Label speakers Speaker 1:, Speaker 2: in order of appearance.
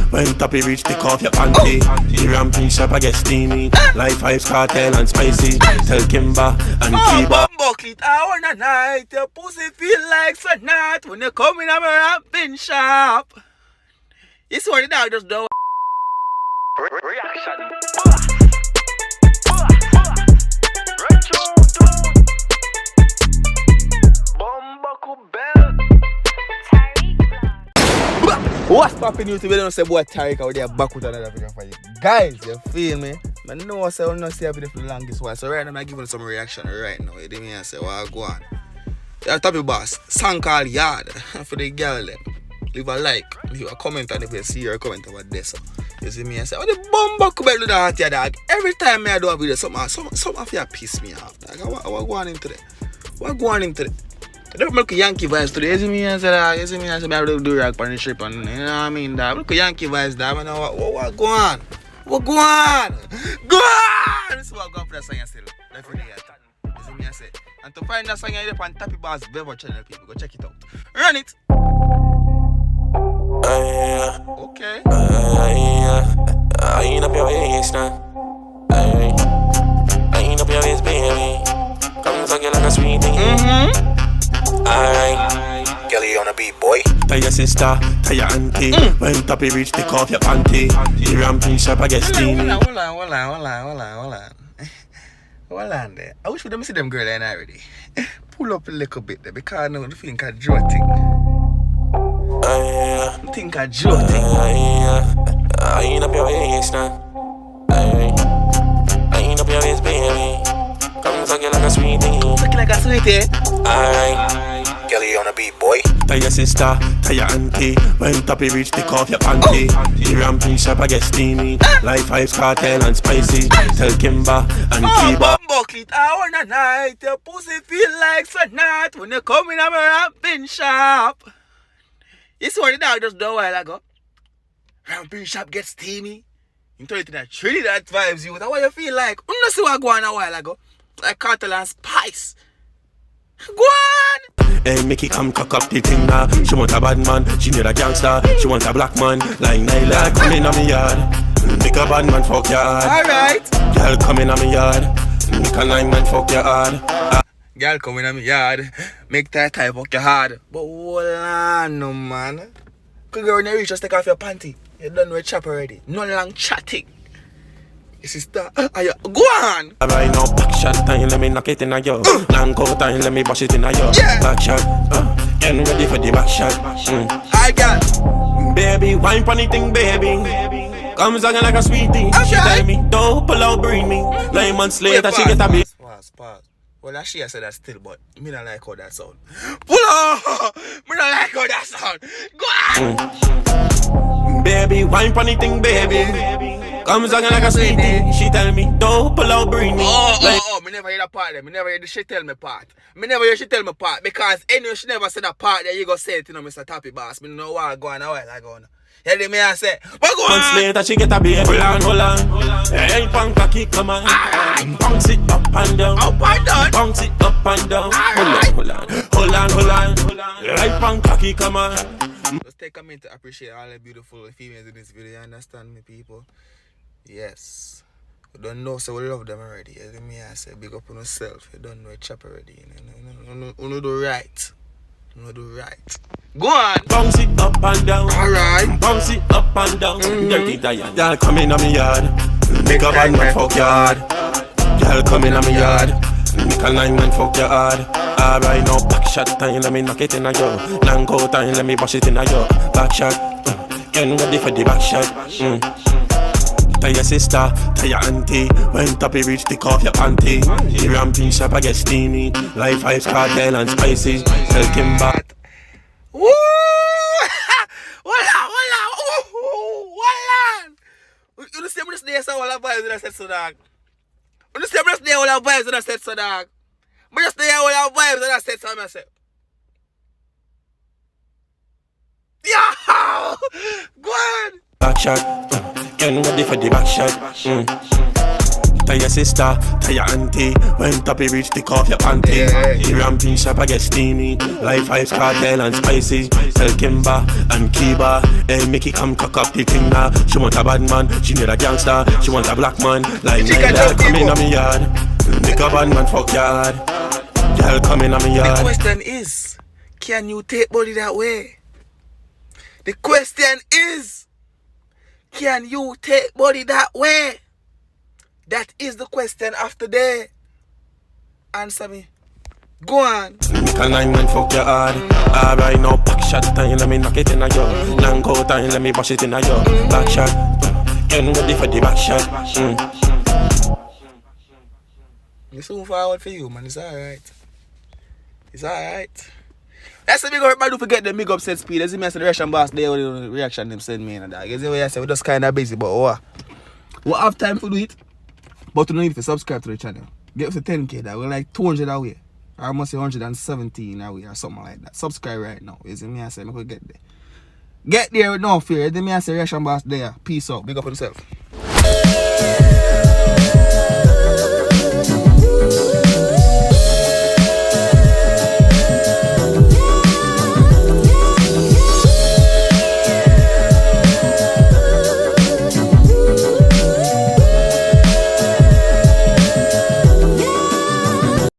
Speaker 1: When Toppy reach, take off your panty. The ramping shop, I get steamy. Like Five Cartel and Spicy. Tell Kimba and Kiba.
Speaker 2: Bucklet, I wanna night. Your pussy feel like so night when you come in a ramping shop. You see what the dog just do?
Speaker 3: Reaction.
Speaker 2: What's poppin' YouTube? You don't say boy Tariq out there back with another video for you guys. You feel me? I know I say I don't see a video for the longest while. So right now I'm giving some reaction right now. You did me and say what I go on. Yeah, Toppy boss, song called Yard for the girl them. Leave a like, leave a comment, and if you see your comment about this. You see me and say, oh, the bumbo could do that here, dog. Every time I do a video, some of you piss me off, dog. What going into it? What going into it? I don't look Yankee vibes today. You see me and say, I do rock on the trip, and you know what I mean, dog. Look Yankee vibes, dog. I know what go on? What go on? Go on! This is what I'm going for that song still. That's for the year. You see me and say, and to find that song, you're on Toppy Boss Bevo channel, people. Go check it out. Run it! Okay.
Speaker 1: I ain't up your waist now. I ain't up your waist, baby. Come suck you like a sweetie. Alright,
Speaker 2: Kelly on a beat, boy.
Speaker 1: tell your sister, tell your auntie. When Toppy reach, take off your panty. The ramping shop, I get steamy.
Speaker 2: Hold on there. I wish we don't see them girl in already. Pull up a little bit there because I know the thing called joting. I think I joting.
Speaker 1: I ain't up your waist now. I ain't up your waist, baby. Come suck you like a sweetie.
Speaker 2: Looking like a sweetie.
Speaker 1: Alright,
Speaker 2: Kelly on a beat, boy.
Speaker 1: tell your sister, tell your auntie. When Toppy reach, take off your panty. The ramping shop, I get steamy. Like Five Cartel and Spicy. Tell Kimba and Kiba.
Speaker 2: Bucklet, I wanna night. Your pussy feel like so night when you come in a ramping shop. You see what the dog just do a while ago? Ramping shop gets steamy. You turn it in a Trinidad vibes, you. That's what you feel like. You know see what go on a while ago? Like Cartel and Spice. Go on!
Speaker 1: Hey, Mickey, come cock up the thing now. She want a bad man, she need a gangster. She want a black man, like Nyla. Come in on me yard, make a bad man fuck your hard.
Speaker 2: Alright.
Speaker 1: Girl, come in on me yard, make a nine man fuck your hard.
Speaker 2: Girl come in on me yard, make that type fuck your hard. But hold on, no man. Could girl when you reach, just take off your panty. You done with chop already. No long chatting. You sister, go on!
Speaker 1: Right now, back shot time, let me knock it in a yo. Long coat time, let me bash it in a yo.
Speaker 2: Yeah.
Speaker 1: Back shot, getting ready for the back shot.
Speaker 2: I got
Speaker 1: Baby, wine pon the thing, baby. Come singing like a sweetie. She tell me, don't pull out, bring me. 9 months later, she get a bit.
Speaker 2: Pause. Well, that she said that still, but me not like how that sound. Pull on! Me not like how that sound. Go on!
Speaker 1: Baby, wine pon the thing, baby. Come singing like a sweetie. She tell me, don't pull out, bring me.
Speaker 2: Me never hear that part there. Me never hear the she tell me part. Me never hear she tell me part because anyway she never said that part there. You go say it, you know, Mr. Toppy Boss. Me know what go on a while ago. Hear me I say, what go on?
Speaker 1: Months later, she get a baby. Hold on. Hey, punk cocky, come on. Bounce it up and down.
Speaker 2: Up and down.
Speaker 1: Bounce it up and down. Hold on. Right punk cocky, come on.
Speaker 2: Just take a minute to appreciate all the beautiful females in this video. You understand me, people? Yes. You don't know, so we love them already. You hear me I say, big up on yourself. You don't know a chop already. You do right. You do right. Go on.
Speaker 1: Bounce it up and down.
Speaker 2: Alright.
Speaker 1: Bounce it up and down. Dirty Diane. Girl, come in on me yard. Make a bad man fuck your hard. Girl, come in on me yard. Make a 9 man fuck your hard. Alright, now back shot time, let me knock it in a yo. Long coat time, let me bash it in a yo. Back shot, getting ready for the back shot. Tell your sister, tell your auntie. When Toppy reach, take off your panty. The ramping shop, I get steamy. Like Five Cartel and Spicy. Tell Kimba.
Speaker 2: Woo! Hold on. You see me just there, so all the vibes that I said so, dog. You see me just there, all the vibes that I said so, dog. Me just there, all the vibes that I said so, I said. Yo! Go on!
Speaker 1: Back shot, getting ready for the back shot. Tell your sister, tell your auntie. When Toppy reach, take off your panty. The ramping shop, I get steamy. Life Ice Cartel and Spicy. Tell Kimba and Kiba. Hey, Mickey come cock up the thing now. She want a bad man, she need a gangster. She want a black man, like me. Girl come in on me yard. Make a bad man fuck yard. Girl come in on me yard.
Speaker 2: The question is, can you take body that way? The question is, can you take body that way? That is the question of the day. Answer me. Go on.
Speaker 1: Nickel 9 man fuck your hard. Alright now back shot time, let me knock it in a yo. Long go time, let me bash it in a yo. Back shot, getting ready for the back shot.
Speaker 2: It's soon forward for you, man. It's alright. It's alright. That's the big up, man. Don't forget the big up set speed. As you mentioned, the reaction boss there, the reaction them send me and that. You see what I say? We're just kind of busy, but what? We have time to do it, but you don't need to subscribe to the channel. Get up to 10k, that we're like 200 away. Or I must say 117 away or something like that. Subscribe right now. You see me? I say, I could get there. Get there with no fear. You see me? I say, reaction boss there. Peace out. Big up on yourself.